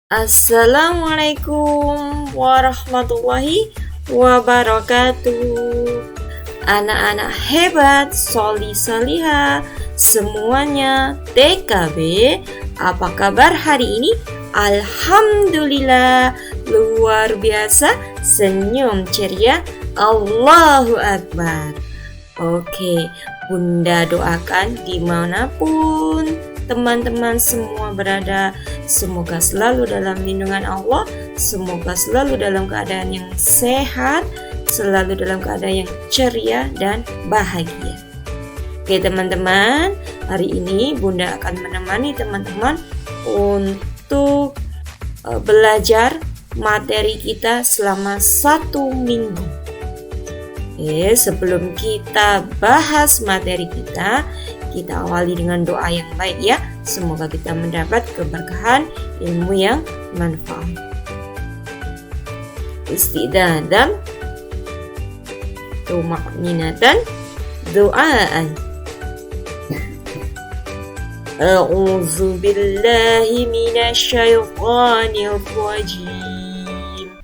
Assalamualaikum warahmatullahi wabarakatuh. Anak-anak hebat, soli soliha, semuanya TKB. Apa kabar hari ini? Alhamdulillah, luar biasa, senyum ceria, Allahu Akbar. Oke, Bunda doakan dimanapun teman-teman semua berada, semoga selalu dalam lindungan Allah, semoga selalu dalam keadaan yang sehat, selalu dalam keadaan yang ceria dan bahagia. Oke teman-teman, hari ini Bunda akan menemani teman-teman untuk belajar materi kita selama 1 minggu. Sebelum kita bahas materi kita awali dengan doa yang baik ya. Semoga kita mendapat keberkahan ilmu yang manfaat. Istidadan, tuma'ninatan, doaan. A'udzu billahi minasyaitonir rajim.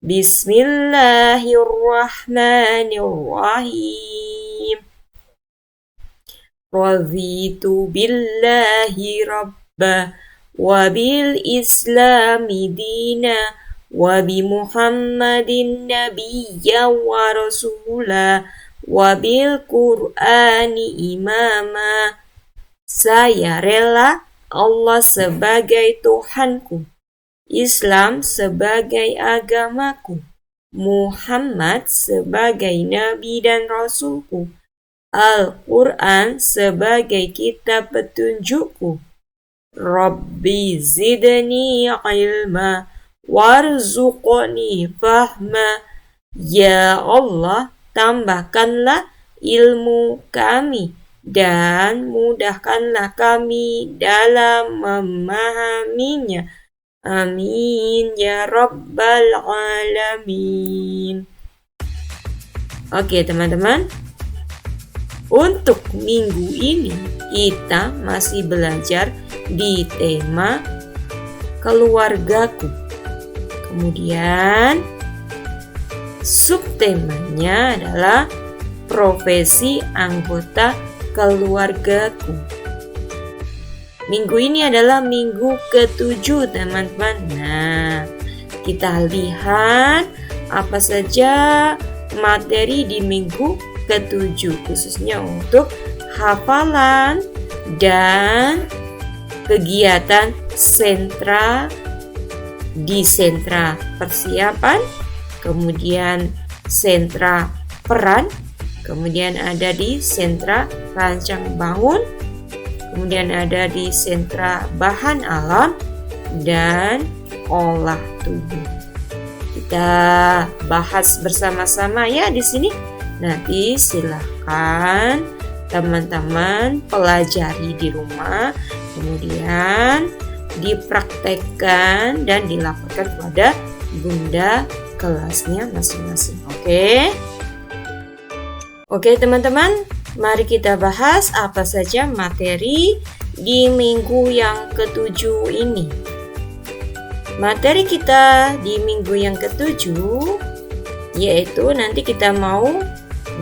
Bismillahirrahmanirrahim. Raditu billahi rabba wa bil islami dina wa bi muhammadin nabiyya wa rasula wa bil qur'ani imama. Saya rela Allah sebagai Tuhanku, Islam sebagai agamaku, Muhammad sebagai nabi dan rasulku, Al-Quran sebagai kitab petunjukku. Rabbi zidni ilma warzuqni fahma. Ya Allah, tambahkanlah ilmu kami dan mudahkanlah kami dalam memahaminya. Amin ya rabbal alamin. Oke teman-teman, untuk minggu ini kita masih belajar di tema keluargaku. Kemudian subtemanya adalah profesi anggota keluargaku. Minggu ini adalah minggu ke-7 teman-teman. Nah, kita lihat apa saja materi di minggu ke-7 khususnya untuk hafalan dan kegiatan sentra di sentra persiapan, kemudian sentra peran, kemudian ada di sentra rancang bangun, kemudian ada di sentra bahan alam dan olah tubuh. Kita bahas bersama-sama ya di sini. Nanti silahkan teman-teman pelajari di rumah, kemudian dipraktekkan dan dilaporkan kepada Bunda kelasnya masing-masing. Oke teman-teman, mari kita bahas apa saja materi di minggu yang ke-7 ini. Materi kita di minggu yang ke-7 yaitu nanti kita mau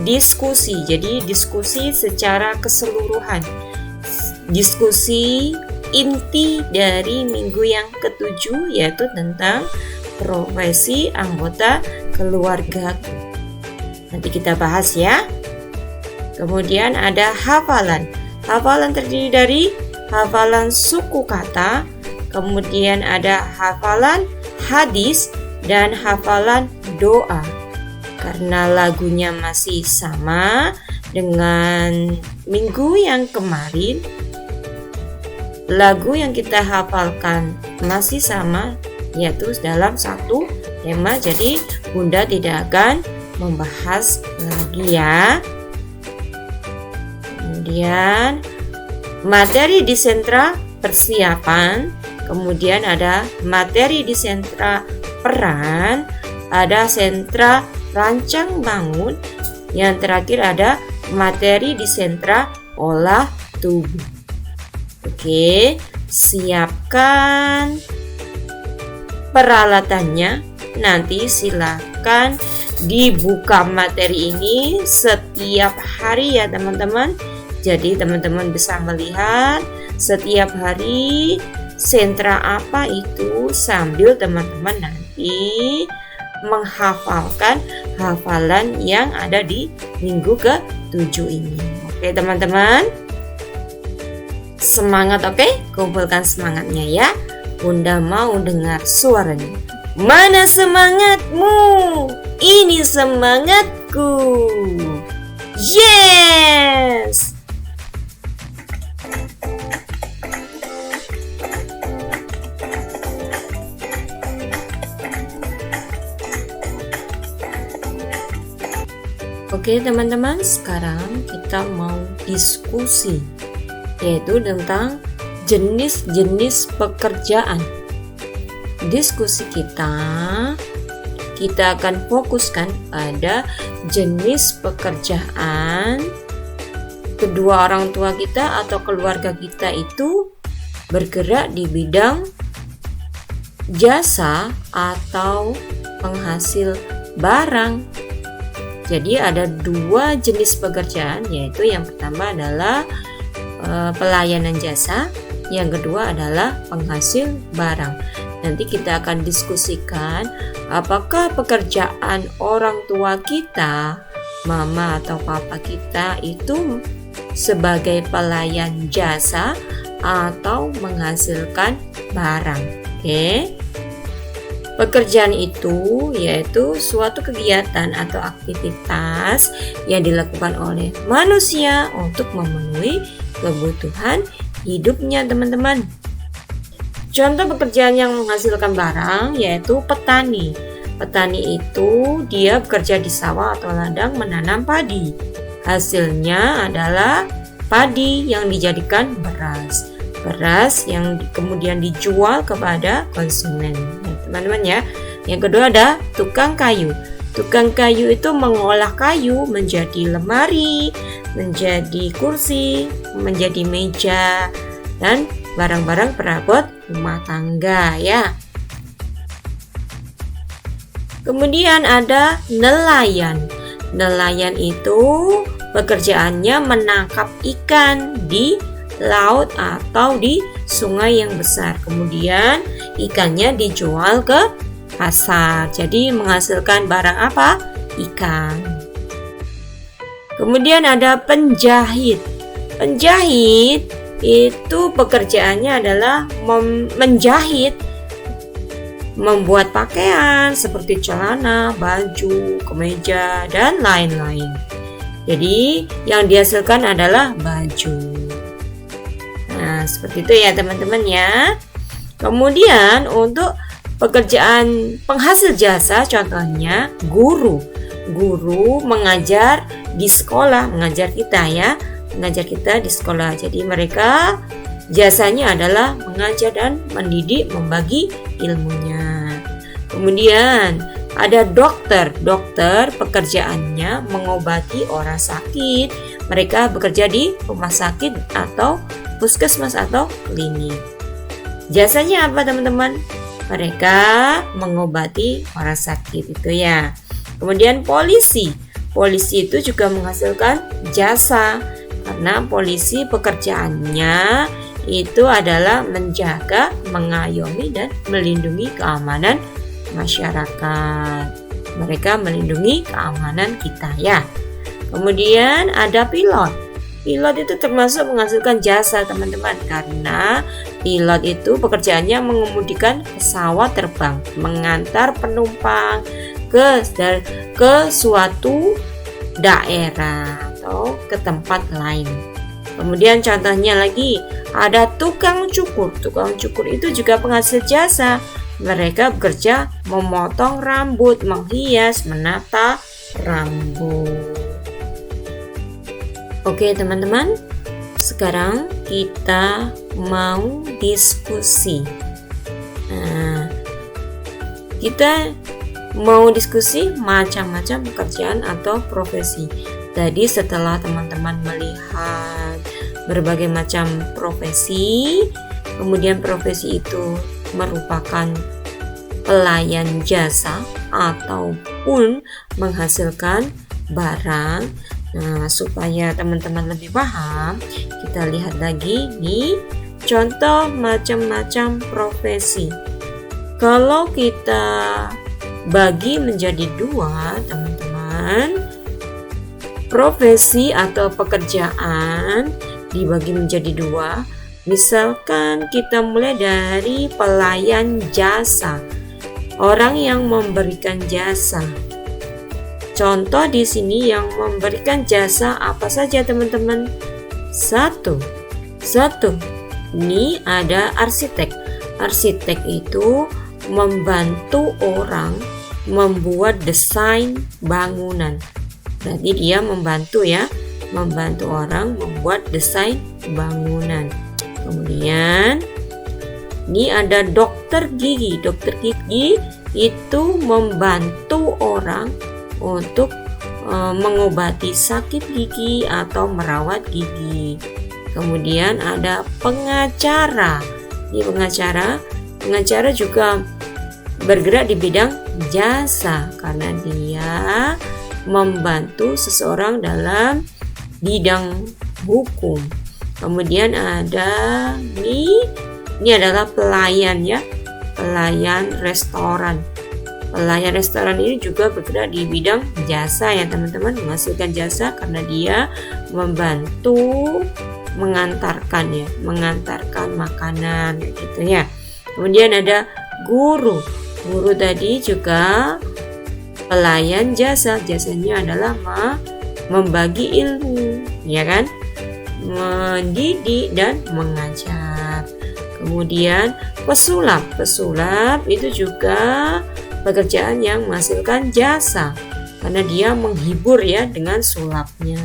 diskusi. Jadi diskusi secara keseluruhan. Diskusi inti dari minggu yang ke-7 yaitu tentang profesi anggota keluarga. Nanti kita bahas ya. Kemudian ada hafalan. Hafalan terdiri dari hafalan suku kata, kemudian ada hafalan hadis dan hafalan doa. Karena lagunya masih sama dengan minggu yang kemarin, lagu yang kita hafalkan masih sama yaitu dalam satu tema. Jadi Bunda tidak akan membahas lagi ya. Kemudian materi di sentra persiapan, kemudian ada materi di sentra peran, ada sentra rancang bangun, yang terakhir ada materi di sentra olah tubuh. Oke, siapkan peralatannya. Nanti silakan dibuka materi ini setiap hari ya teman-teman. Jadi teman-teman bisa melihat setiap hari sentra apa itu sambil teman-teman nanti menghafalkan hafalan yang ada di minggu ke-7 ini. Oke teman-teman, semangat. Oke, kumpulkan semangatnya ya. Bunda mau dengar suaranya. Mana semangatmu? Ini semangatku. Yes! Oke teman-teman, sekarang kita mau diskusi, yaitu tentang jenis-jenis pekerjaan. Diskusi kita akan fokuskan pada jenis pekerjaan kedua orang tua kita atau keluarga kita itu bergerak di bidang jasa atau penghasil barang. Jadi ada dua jenis pekerjaan, yaitu yang pertama adalah pelayanan jasa, yang kedua adalah penghasil barang. Nanti kita akan diskusikan apakah pekerjaan orang tua kita, mama atau papa kita itu sebagai pelayan jasa atau menghasilkan barang. Oke. Pekerjaan itu yaitu suatu kegiatan atau aktivitas yang dilakukan oleh manusia untuk memenuhi kebutuhan hidupnya teman-teman. Contoh pekerjaan yang menghasilkan barang yaitu petani. Petani itu dia bekerja di sawah atau ladang menanam padi. Hasilnya adalah padi yang dijadikan beras. Beras yang kemudian dijual kepada konsumen. Teman-teman ya. Yang kedua ada tukang kayu. Tukang kayu itu mengolah kayu menjadi lemari, menjadi kursi, menjadi meja, dan barang-barang perabot rumah tangga ya. Kemudian ada nelayan. Nelayan itu pekerjaannya menangkap ikan di laut atau di sungai yang besar. Kemudian ikannya dijual ke pasar. Jadi menghasilkan barang apa? Ikan. Kemudian ada penjahit. Penjahit itu pekerjaannya adalah menjahit, membuat pakaian seperti celana, baju, kemeja, dan lain-lain. Jadi yang dihasilkan adalah baju. Nah, seperti itu ya teman-teman ya. Kemudian untuk pekerjaan penghasil jasa contohnya guru. Guru mengajar di sekolah, mengajar kita ya, mengajar kita di sekolah. Jadi mereka jasanya adalah mengajar dan mendidik, membagi ilmunya. Kemudian ada dokter. Dokter pekerjaannya mengobati orang sakit. Mereka bekerja di rumah sakit atau puskesmas atau klinik. Jasanya apa teman-teman? Mereka mengobati orang sakit itu ya. Kemudian polisi. Polisi itu juga menghasilkan jasa karena polisi pekerjaannya itu adalah menjaga, mengayomi dan melindungi keamanan masyarakat. Mereka melindungi keamanan kita ya. Kemudian ada pilot. Pilot itu termasuk menghasilkan jasa teman-teman, karena pilot itu pekerjaannya mengemudikan pesawat terbang, mengantar penumpang ke suatu daerah atau ke tempat lain. Kemudian contohnya lagi ada tukang cukur. Tukang cukur itu juga penghasil jasa. mereka bekerja memotong rambut, menghias, menata rambut. Oke teman-teman, sekarang kita mau diskusi. Nah, kita mau diskusi macam-macam pekerjaan atau profesi. Tadi setelah teman-teman melihat berbagai macam profesi, kemudian profesi itu merupakan pelayan jasa ataupun menghasilkan barang. Nah, supaya teman-teman lebih paham, kita lihat lagi nih contoh macam-macam profesi. Kalau kita bagi menjadi dua, teman-teman, profesi atau pekerjaan dibagi menjadi dua. Misalkan kita mulai dari pelayan jasa, orang yang memberikan jasa. Contoh di sini yang memberikan jasa apa saja teman-teman? Satu. Ini ada arsitek. Arsitek itu membantu orang membuat desain bangunan. Berarti dia membantu orang membuat desain bangunan. Kemudian ini ada dokter gigi. Dokter gigi itu membantu orang untuk mengobati sakit gigi atau merawat gigi. Kemudian ada pengacara. Ini pengacara juga bergerak di bidang jasa karena dia membantu seseorang dalam bidang hukum. Kemudian ada ini adalah pelayan pelayan restoran. Pelayan restoran ini juga bergerak di bidang jasa teman-teman, menghasilkan jasa karena dia membantu mengantarkan makanan gitu ya. Kemudian ada guru. Guru tadi juga pelayan jasa. Jasanya adalah membagi ilmu, ya kan? Mendidik dan mengajar. Kemudian pesulap. Pesulap itu juga pekerjaan yang menghasilkan jasa karena dia menghibur dengan sulapnya.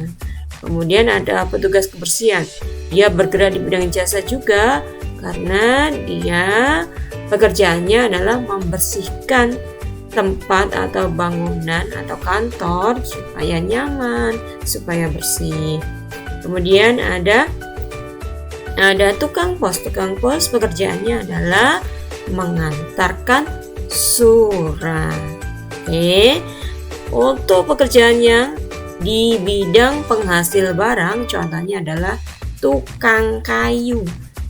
Kemudian ada petugas kebersihan. Dia bergerak di bidang jasa juga karena dia pekerjaannya adalah membersihkan tempat atau bangunan atau kantor supaya nyaman, supaya bersih. Kemudian ada tukang pos. Tukang pos pekerjaannya adalah mengantarkan surat. Untuk pekerjaannya di bidang penghasil barang, contohnya adalah tukang kayu.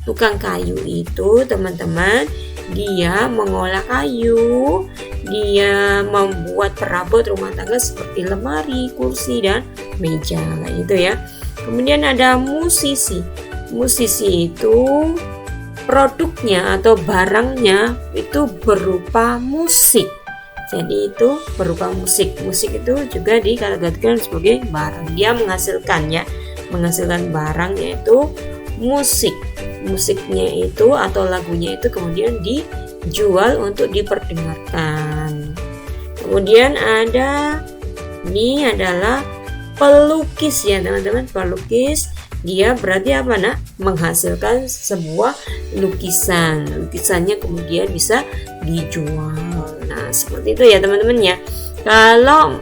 Tukang kayu itu teman-teman, dia mengolah kayu, dia membuat perabot rumah tangga seperti lemari, kursi, dan meja itu ya. Kemudian ada musisi. Musisi itu produknya atau barangnya itu berupa musik. Jadi itu berupa musik. Musik itu juga dikategorikan sebagai barang. Dia menghasilkan barang yaitu musik. Musiknya itu atau lagunya itu kemudian dijual untuk diperdengarkan. Kemudian ini adalah pelukis teman-teman. Pelukis dia berarti menghasilkan sebuah lukisan. Lukisannya kemudian bisa dijual. Nah, seperti itu ya teman-teman ya. Kalau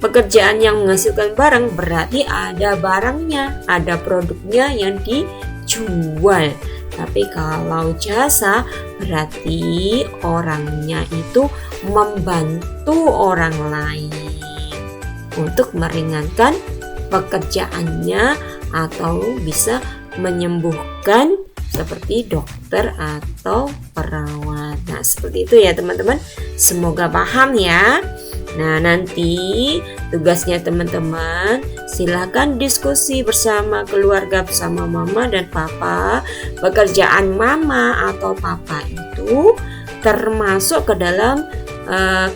pekerjaan yang menghasilkan barang berarti ada barangnya, ada produknya yang dijual. Tapi kalau jasa berarti orangnya itu membantu orang lain untuk meringankan pekerjaannya atau bisa menyembuhkan seperti dokter atau perawat. Nah, seperti itu ya teman-teman. Semoga paham ya. Nah, nanti tugasnya teman-teman silakan diskusi bersama keluarga, bersama mama dan papa. Pekerjaan mama atau papa itu termasuk ke dalam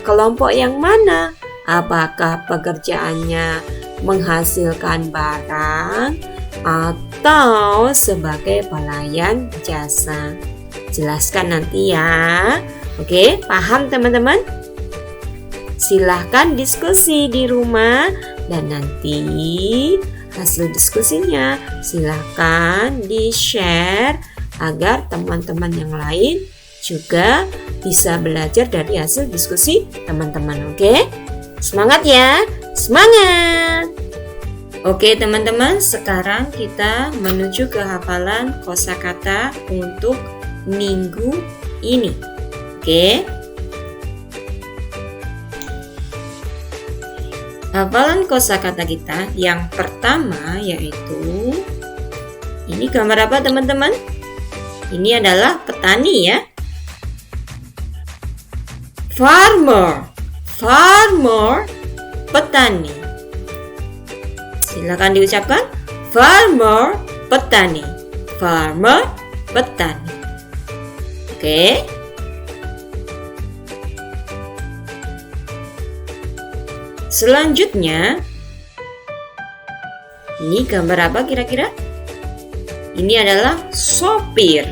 kelompok yang mana? Apakah pekerjaannya menghasilkan barang atau sebagai pelayan jasa? Jelaskan nanti ya. Oke, paham teman-teman? Silahkan diskusi di rumah dan nanti hasil diskusinya silahkan di-share agar teman-teman yang lain juga bisa belajar dari hasil diskusi teman-teman. Oke? Semangat ya! Semangat! Oke teman-teman, sekarang kita menuju ke hafalan kosakata untuk minggu ini. Oke? Hafalan kosakata kita yang pertama yaitu ini gambar apa teman-teman? Ini adalah petani ya. Farmer, farmer, petani. Silakan diucapkan farmer, petani. Farmer, petani. Oke. Selanjutnya, ini gambar apa kira-kira? Ini adalah sopir.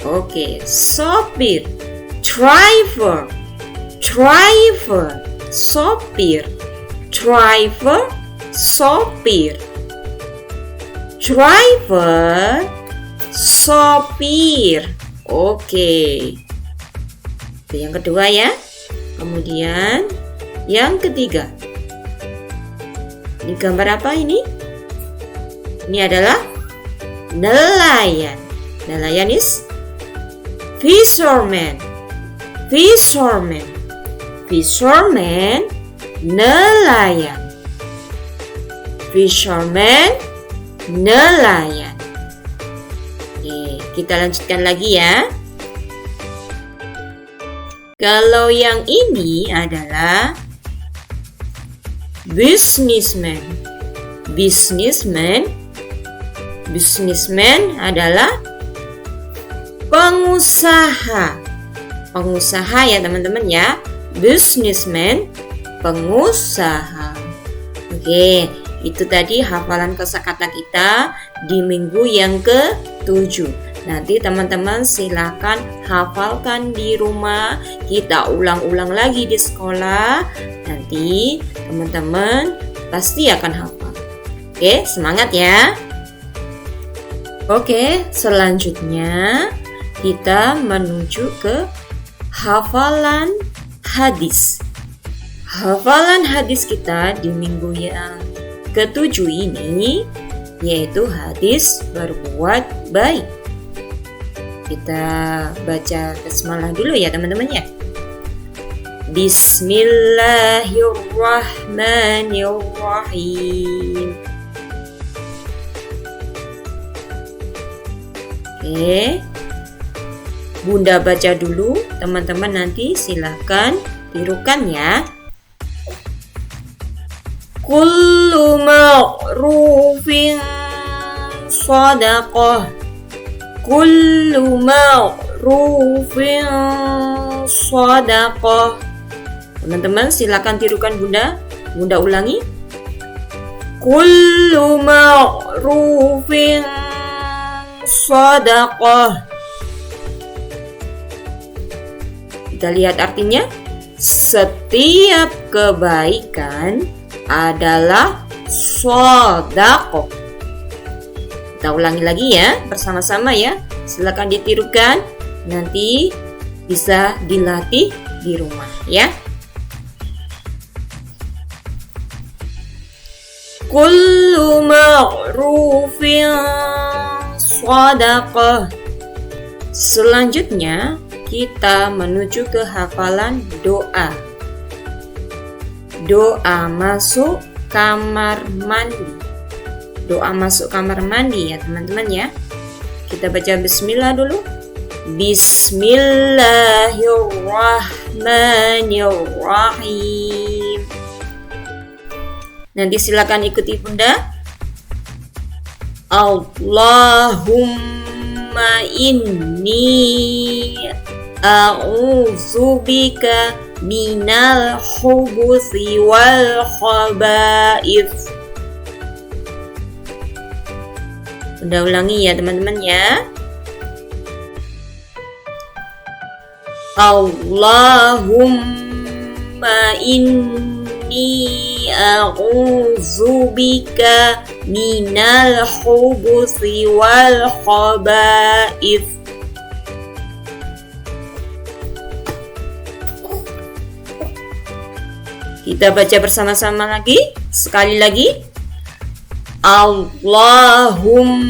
Oke, sopir. Driver, driver, sopir. Driver, sopir. Driver, sopir. Oke. Itu yang kedua ya. Kemudian yang ketiga, ini gambar apa ini? Ini adalah nelayan. Nelayan is fisherman. Fisherman. Fisherman, nelayan. Fisherman, nelayan. Oke, kita lanjutkan lagi ya. Kalau yang ini adalah businessman. Businessman. Businessman adalah pengusaha. Pengusaha ya teman-teman ya. Businessman, pengusaha. Oke, itu tadi hafalan kosakata kita di minggu yang ke-7. Nanti teman-teman silakan hafalkan di rumah. Kita ulang-ulang lagi di sekolah. Nanti teman-teman pasti akan hafal. Oke, semangat ya. Oke, selanjutnya kita menuju ke hafalan hadis. Hafalan hadis kita di minggu yang ke-7 ini yaitu hadis berbuat baik. Kita baca basmalah dulu ya teman-teman ya. Bismillahirrahmanirrahim. Oke. Bunda baca dulu, teman-teman nanti silakan tirukan ya. Kullu ma'rufin shadaqah. Kullu ma'rufin shadaqah. Teman-teman silakan tirukan Bunda. Bunda ulangi. Kullu ma'rufin shadaqah. Kita lihat artinya. Setiap kebaikan adalah shadaqah. Kita ulangi lagi ya, bersama-sama ya. Silakan ditirukan, nanti bisa dilatih di rumah ya. Kullu ma'rufin shadaqah. Selanjutnya kita menuju ke hafalan doa. Doa masuk kamar mandi. Doa masuk kamar mandi ya teman-teman ya. Kita baca bismillah dulu. Bismillahirrahmanirrahim. Nanti silakan ikuti Bunda. Allahumma inni a'udzubika minal khubuthi wal khaba'ith. Udah ulangi ya teman-teman ya. Allahumma inni a'udzubika minal khubuthi wal khaba'ith. Kita baca bersama-sama lagi. Sekali lagi. Allahumma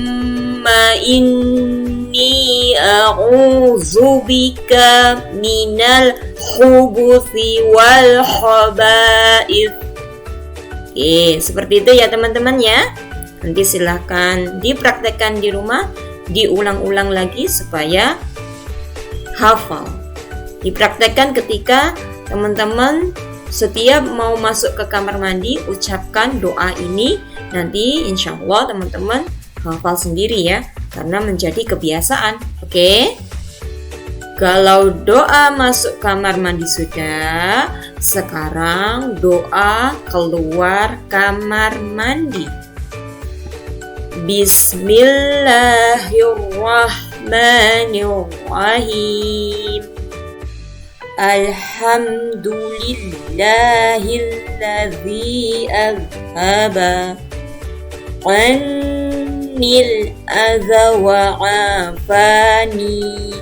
inni a'udzubika minal khubuthi wal khaba'ith. Oke, seperti itu ya teman-teman ya. Nanti silahkan dipraktekkan di rumah, diulang-ulang lagi supaya hafal. Dipraktekkan ketika teman-teman setiap mau masuk ke kamar mandi, ucapkan doa ini. Nanti insya Allah teman-teman hafal sendiri ya, karena menjadi kebiasaan. Oke? Kalau doa masuk kamar mandi sudah, sekarang doa keluar kamar mandi. Bismillahirrahmanirrahim. Alhamdulillahilladzi azhaba annil adza wa afani.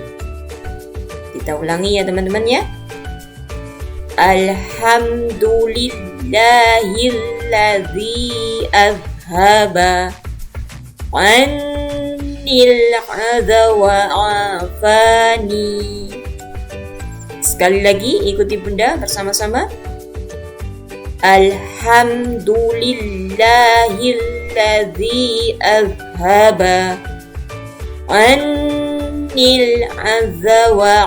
Kita ulangi ya teman-teman ya. Alhamdulillahilladzi azhaba annil adza wa afani. Sekali lagi ikuti Bunda bersama-sama. Alhamdulillahilladzi azhaba annil azza wa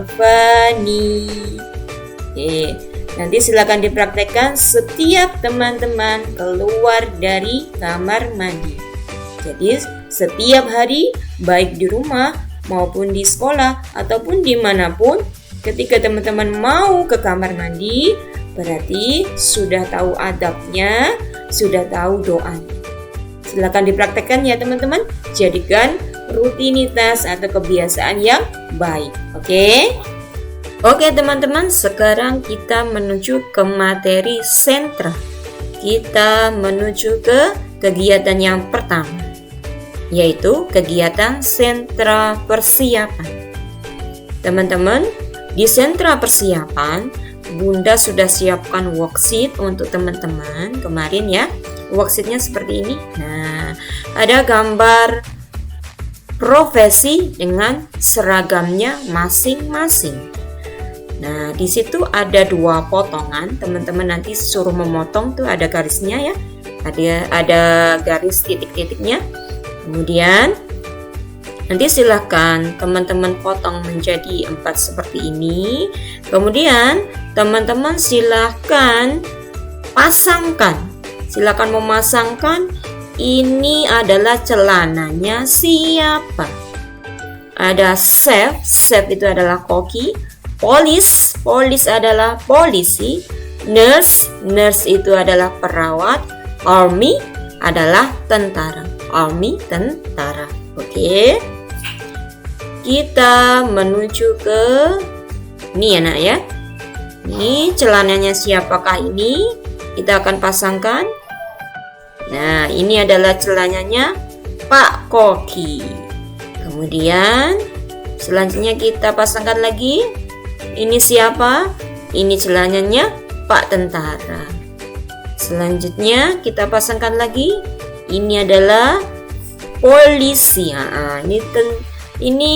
afani. Nanti silakan dipraktekkan setiap teman-teman keluar dari kamar mandi. Jadi setiap hari baik di rumah maupun di sekolah ataupun dimanapun, ketika teman-teman mau ke kamar mandi, berarti sudah tahu adabnya, sudah tahu doanya. Silakan dipraktekkan ya teman-teman. Jadikan rutinitas atau kebiasaan yang baik. Oke? Oke teman-teman, sekarang kita menuju ke materi sentra. Kita menuju ke kegiatan yang pertama, yaitu kegiatan sentra persiapan. Teman-teman, di sentra persiapan, Bunda sudah siapkan worksheet untuk teman-teman kemarin ya. Worksheetnya seperti ini. Nah, ada gambar profesi dengan seragamnya masing-masing. Nah, di situ ada 2 potongan. Teman-teman nanti suruh memotong tuh ada garisnya ya. Ada garis titik-titiknya. Kemudian nanti silahkan teman-teman potong menjadi 4 seperti ini. Kemudian teman-teman silahkan pasangkan. Silahkan memasangkan ini adalah celananya siapa. Ada chef, chef itu adalah koki. Polis, polis adalah polisi. Nurse, nurse itu adalah perawat. Army adalah tentara. Army, tentara. Oke. Kita menuju ke ini ya nak ya. Ini celananya siapakah ini? Kita akan pasangkan. Nah, ini adalah celananya Pak Koki. Kemudian selanjutnya kita pasangkan lagi. Ini siapa? Ini celananya Pak Tentara. Selanjutnya kita pasangkan lagi. Ini adalah polisi. Ini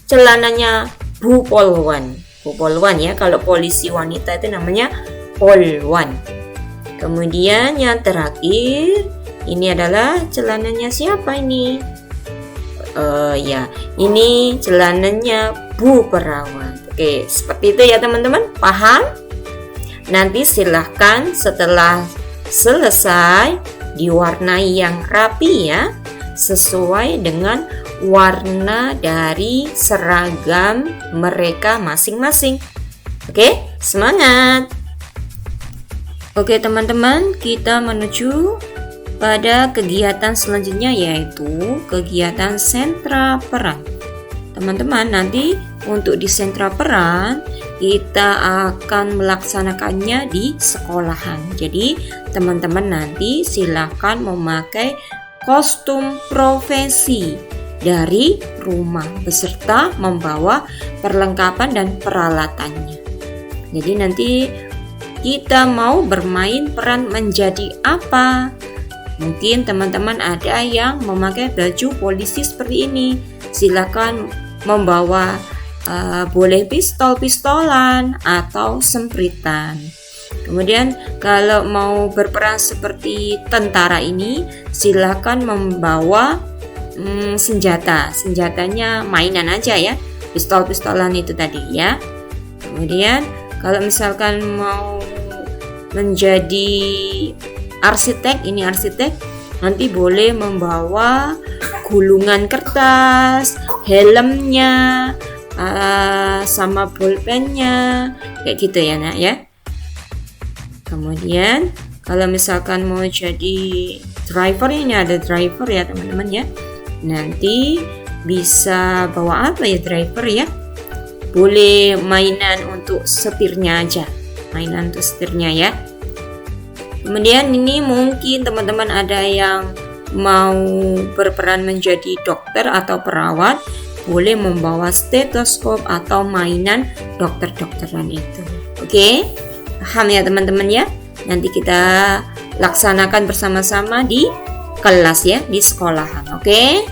celananya Bu Polwan. Bu Polwan ya. Kalau polisi wanita itu namanya Polwan. Kemudian yang terakhir, ini adalah celananya siapa ini? Ini celananya Bu Perawat. Oke, seperti itu ya teman-teman. Paham? Nanti silahkan setelah selesai diwarnai yang rapi ya, sesuai dengan warna dari seragam mereka masing-masing. Oke, semangat. Oke teman-teman, kita menuju pada kegiatan selanjutnya, yaitu kegiatan sentra peran. Teman-teman nanti untuk di sentra peran kita akan melaksanakannya di sekolahan. Jadi teman-teman nanti silakan memakai kostum profesi dari rumah beserta membawa perlengkapan dan peralatannya. Jadi nanti kita mau bermain peran menjadi apa? Mungkin teman-teman ada yang memakai baju polisi seperti ini. Silakan membawa boleh pistol-pistolan atau sempritan. Kemudian kalau mau berperan seperti tentara ini, silakan membawa senjatanya mainan aja ya, pistol-pistolan itu tadi ya. Kemudian kalau misalkan mau menjadi arsitek, nanti boleh membawa gulungan kertas, helmnya, sama bolpennya, kayak gitu ya nak ya. Kemudian kalau misalkan mau jadi driver, ini ada driver ya teman-teman ya. Nanti bisa bawa apa ya driver ya? Boleh mainan untuk setirnya aja, ya. Kemudian ini mungkin teman-teman ada yang mau berperan menjadi dokter atau perawat, boleh membawa stetoskop atau mainan dokter-dokteran itu. Oke, paham ya teman-teman ya? Nanti kita laksanakan bersama-sama di kelas ya, di sekolahan. Oke.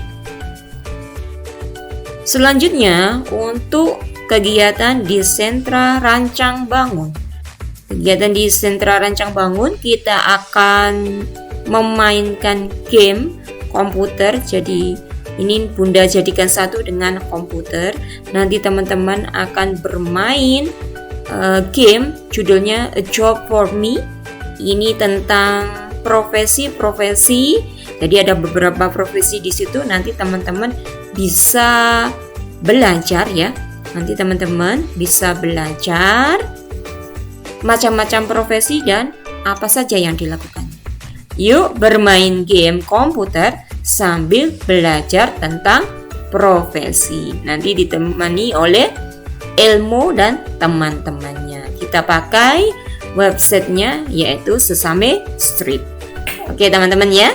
Selanjutnya untuk kegiatan di sentra rancang bangun. Kegiatan di sentra rancang bangun kita akan memainkan game komputer. Jadi ini Bunda jadikan satu dengan komputer. Nanti teman-teman akan bermain game judulnya A Job for Me. Ini tentang profesi-profesi. Jadi ada beberapa profesi di situ. Nanti teman-teman bisa belajar ya. Nanti teman-teman bisa belajar macam-macam profesi dan apa saja yang dilakukan. Yuk bermain game komputer sambil belajar tentang profesi. Nanti ditemani oleh Elmo dan teman-temannya. Kita pakai websitenya yaitu Sesame Street. Oke teman-teman ya.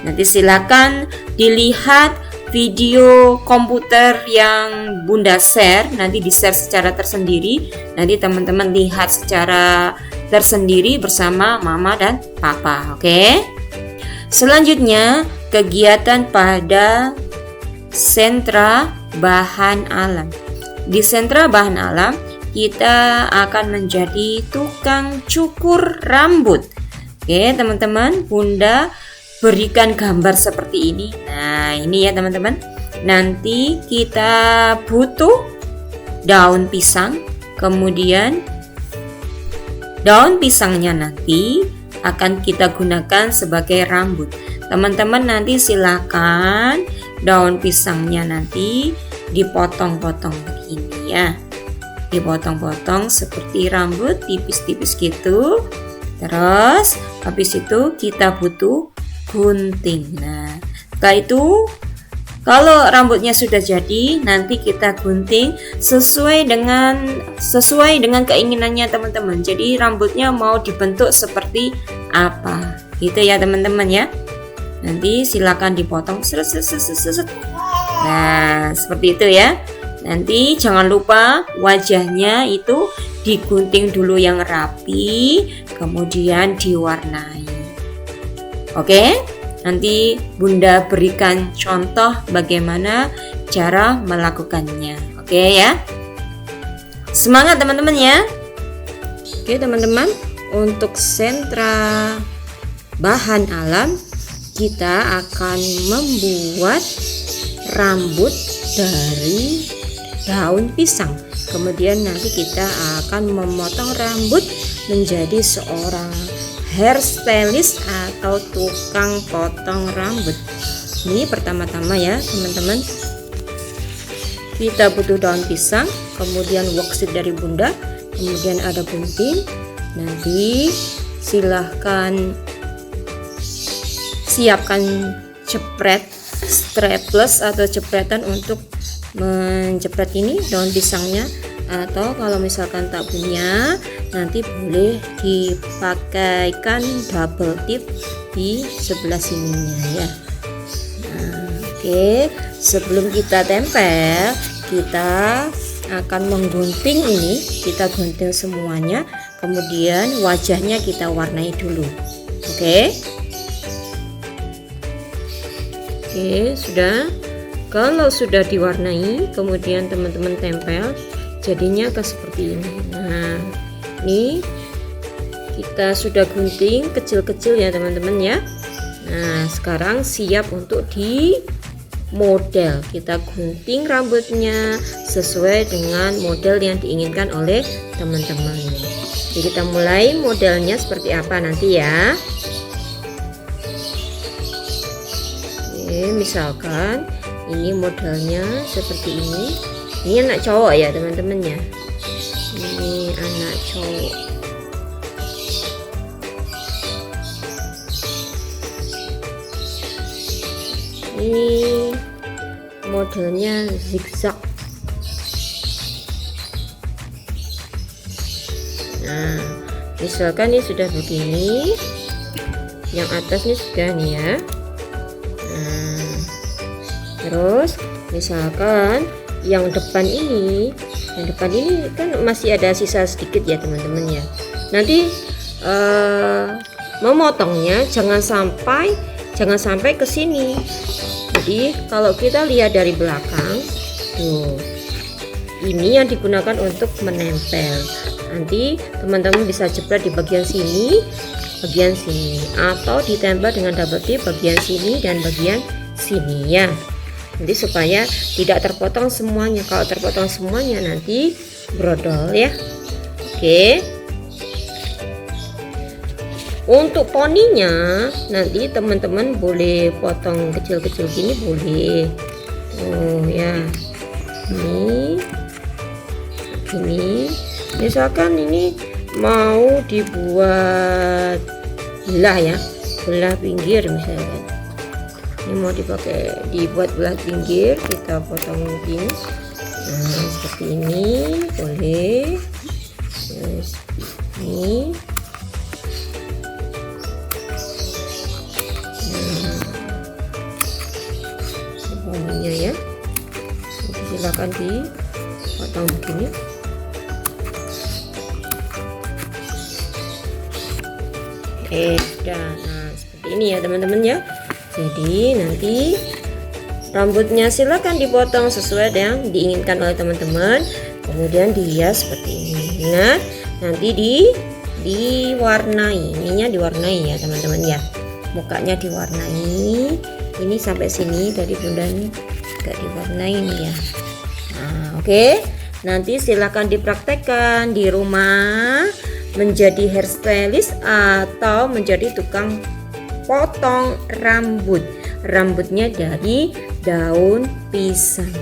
Nanti silakan dilihat video komputer yang Bunda share, nanti di-share secara tersendiri. Nanti teman-teman lihat secara tersendiri bersama mama dan papa, oke? Selanjutnya, kegiatan pada sentra bahan alam. Di sentra bahan alam, kita akan menjadi tukang cukur rambut. Oke, teman-teman, Bunda berikan gambar seperti ini. Nah, ini ya teman-teman. Nanti kita butuh daun pisang. Kemudian daun pisangnya nanti akan kita gunakan sebagai rambut. Teman-teman nanti silakan daun pisangnya nanti dipotong-potong begini ya. Dipotong-potong seperti rambut tipis-tipis gitu. Terus habis itu kita butuh gunting. Nah, setelah itu kalau rambutnya sudah jadi, nanti kita gunting sesuai dengan keinginannya teman-teman. Jadi rambutnya mau dibentuk seperti apa, gitu ya teman-teman ya. Nanti silakan dipotong. Nah, seperti itu ya. Nanti jangan lupa wajahnya itu digunting dulu yang rapi, kemudian diwarnai. Oke, nanti Bunda berikan contoh bagaimana cara melakukannya. Oke ya. Semangat teman-teman ya. Oke teman-teman, untuk sentra bahan alam kita akan membuat rambut dari daun pisang. Kemudian nanti kita akan memotong rambut menjadi seorang hairstylist atau tukang potong rambut. Ini pertama-tama ya teman-teman, kita butuh daun pisang, kemudian worksheet dari Bunda, kemudian ada gunting. Nanti silahkan siapkan jepret strapless atau jepretan untuk menjepret ini daun pisangnya, atau kalau misalkan tak punya nanti boleh dipakaikan double tip di sebelah sininya ya. Oke, sebelum kita tempel, kita akan menggunting ini. Kita gunting semuanya, kemudian wajahnya kita warnai dulu. Oke, sudah. Kalau sudah diwarnai, kemudian teman-teman tempel, jadinya akan seperti ini. Nah, ini kita sudah gunting kecil-kecil ya teman-teman ya. Nah, sekarang siap untuk di model. Kita gunting rambutnya sesuai dengan model yang diinginkan oleh teman-teman. Jadi kita mulai modelnya seperti apa nanti ya. Oke, misalkan ini modelnya seperti ini. Ini anak cowok ya teman-teman ya. Ini anak cowok. Ini modelnya zigzag. Nah, misalkan ini sudah begini, yang atas ini sudah nih ya. Nah, terus misalkan yang depan ini kan masih ada sisa sedikit ya teman-teman ya. Nanti memotongnya jangan sampai ke sini. Jadi kalau kita lihat dari belakang tuh, ini yang digunakan untuk menempel. Nanti teman-teman bisa jepret di bagian sini, atau ditempel dengan double tip bagian sini dan bagian sini ya. Nanti supaya tidak terpotong semuanya. Kalau terpotong semuanya nanti brodol ya. Oke. Untuk poninya nanti teman-teman boleh potong kecil-kecil gini boleh. Oh ya. Ini misalkan ini mau dibuat belah ya, belah pinggir misalkan. Ini mau dibuat belah pinggir, kita potong gini. Nah, seperti ini boleh. Terus ini. Bawahnya ya. Nanti silakan dipotong begini. Sudah. Nah, seperti ini ya teman-teman ya. Jadi nanti rambutnya silakan dipotong sesuai yang diinginkan oleh teman-teman, kemudian dihias seperti ini. Ingat, nanti diwarnai, ininya diwarnai ya teman-teman ya. Mukanya diwarnai. Ini sampai sini dari bunda ini agak diwarnai nih ya. Nah, oke. Nanti silakan dipraktekkan di rumah menjadi hairstylist atau menjadi tukang potong rambutnya dari daun pisang.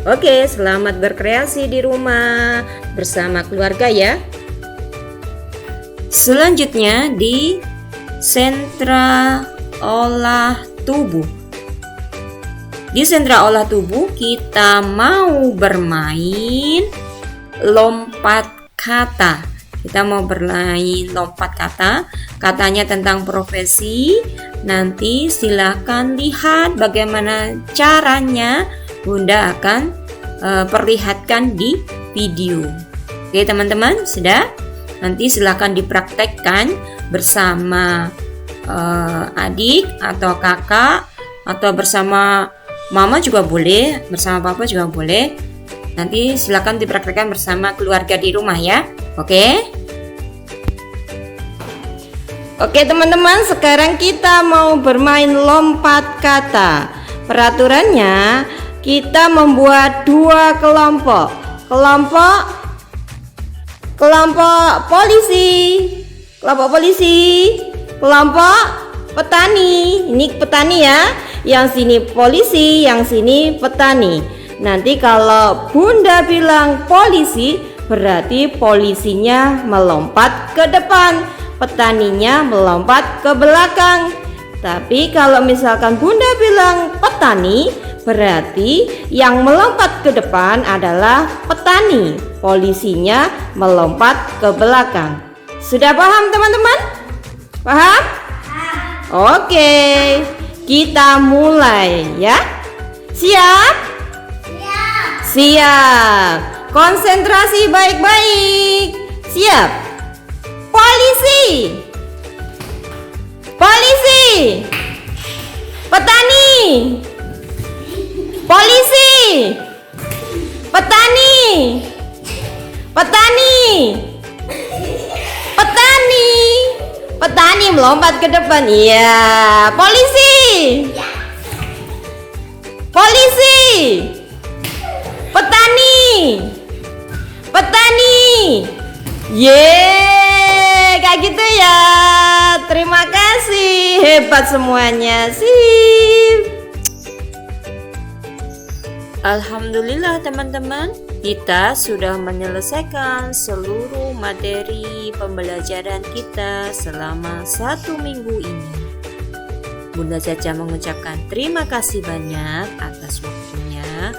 Oke, selamat berkreasi di rumah bersama keluarga ya. Selanjutnya di sentra olah tubuh. Di sentra olah tubuh kita mau bermain lompat kata. Kita mau bermain lompat kata, katanya tentang profesi. Nanti silakan lihat bagaimana caranya, bunda akan perlihatkan di video. Oke teman-teman, sudah? Nanti silakan dipraktekkan bersama adik atau kakak, atau bersama mama juga boleh, bersama papa juga boleh. Nanti silakan dipraktekkan bersama keluarga di rumah ya. Oke teman-teman, sekarang kita mau bermain lompat kata. Peraturannya kita membuat dua kelompok. Kelompok polisi, kelompok petani. Ini petani ya. Yang sini polisi, yang sini petani. Nanti kalau bunda bilang polisi, berarti polisinya melompat ke depan, petaninya melompat ke belakang. Tapi kalau misalkan bunda bilang petani, Berarti yang melompat ke depan adalah petani. Polisinya melompat ke belakang. Sudah paham teman-teman? Paham? Oke, kita mulai ya. Siap? Siap. Konsentrasi baik-baik. Siap. Polisi. Polisi. Petani. Polisi. Petani. Petani. Petani. Petani melompat ke depan. Iya. Polisi. Polisi. Petani. Petani. Yeay, kayak gitu ya. Terima kasih. Hebat semuanya. Sip. Alhamdulillah teman-teman, kita sudah menyelesaikan seluruh materi pembelajaran kita selama 1 minggu ini. Bunda Caca mengucapkan terima kasih banyak atas waktunya.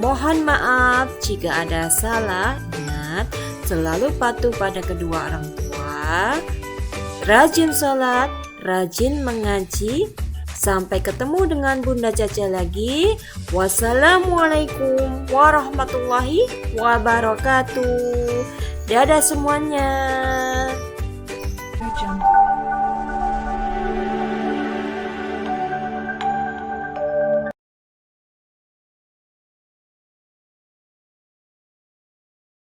Mohon maaf jika ada salah. Ingat, selalu patuh pada kedua orang tua, rajin sholat, rajin mengaji. Sampai ketemu dengan Bunda Caca lagi. Wassalamualaikum warahmatullahi wabarakatuh. Dadah semuanya.